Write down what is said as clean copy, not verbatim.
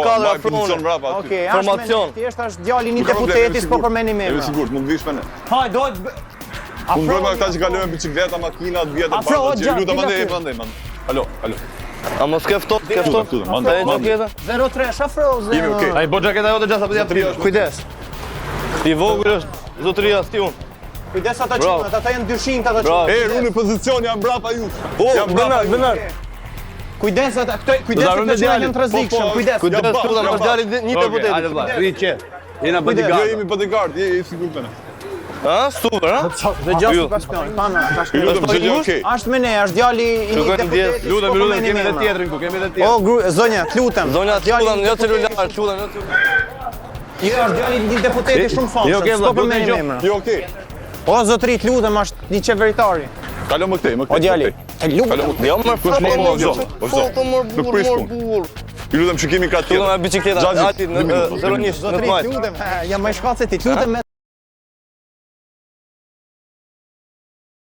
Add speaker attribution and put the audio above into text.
Speaker 1: Kadra afrone.
Speaker 2: Okej,
Speaker 1: Formacion.
Speaker 2: thjesht është djali i një deputetit, po përmeni me
Speaker 3: Jemi
Speaker 2: emra.
Speaker 3: sigurt, mund vish me ne.
Speaker 2: Haj, do të
Speaker 3: Unë bëjmë ata që kalojnë bicikleta, makina, të vjetë,
Speaker 2: Afro,
Speaker 3: bardha, që
Speaker 2: gjatë,
Speaker 3: lutem
Speaker 2: gjatë.
Speaker 3: andej, prandaj, man. Alo.
Speaker 1: A mos ke ftohtë, ke ftohtë?
Speaker 3: Mande,
Speaker 1: E gjaketa?
Speaker 2: 03 shafro,
Speaker 3: Jemi okej.
Speaker 1: Ai bo gjaketa jote gjasa për jap. Kujdes. I vogël është zotëria sti unë.
Speaker 2: Kujdes ata
Speaker 1: Bravo.
Speaker 2: që ata janë dyshim ata
Speaker 1: Bravo.
Speaker 2: që.
Speaker 3: Unë në pozicion jam brapa ju. Jam
Speaker 1: Benar.
Speaker 2: Kujdes ata, kujdes
Speaker 1: darën
Speaker 2: ata
Speaker 1: me
Speaker 2: që
Speaker 1: djalin.
Speaker 2: janë të rrezikshëm, kujdes.
Speaker 1: Kujdes këtu ta mos djalin një deputet.
Speaker 4: Hajde vllai, rri qe. Jena
Speaker 3: Jo,
Speaker 4: bodyguard.
Speaker 3: jemi bodyguard, je sigurt me ne.
Speaker 1: Ha, super, ha?
Speaker 2: Dhe gjasë pas pion, pana,
Speaker 3: Ju lutem se gjë okej.
Speaker 2: Është me ne, është djali i një deputetit.
Speaker 4: Lutem,
Speaker 2: po
Speaker 4: lutem,
Speaker 2: përmeni
Speaker 4: kemi
Speaker 2: me
Speaker 4: edhe
Speaker 2: emra.
Speaker 4: tjetrin ku, kemi edhe tjetrin.
Speaker 2: O, zonja, të lutem.
Speaker 1: Zonja,
Speaker 2: Djali
Speaker 1: çullën,
Speaker 2: i
Speaker 1: jo
Speaker 2: deputetit.
Speaker 1: celular, çullën, jo celular.
Speaker 2: Jo, është djali i një deputeti shumë famshëm.
Speaker 4: Jo, okej,
Speaker 2: s'po
Speaker 4: vlla,
Speaker 2: përmeni me
Speaker 4: lutem,
Speaker 2: emra.
Speaker 3: Jo, okej.
Speaker 2: O, zotëri, të lutem, është një qeveritari.
Speaker 3: Kalo më këtej, më
Speaker 2: O,
Speaker 3: këtej.
Speaker 2: djali, të lutem.
Speaker 1: Jo, më
Speaker 3: Kush më
Speaker 1: foto,
Speaker 3: jo,
Speaker 1: foto më
Speaker 3: Nuk prish punë. Ju lutem shikimi ka
Speaker 1: Çullën
Speaker 3: tjetër.
Speaker 1: me bicikleta,
Speaker 3: Gjaxhi,
Speaker 1: ati në
Speaker 3: 2 minuta, 2
Speaker 1: 01
Speaker 3: minuta.
Speaker 1: në
Speaker 2: Zotëri,
Speaker 1: majt.
Speaker 2: të lutem. Jam më i shkatëse ti, të lutem me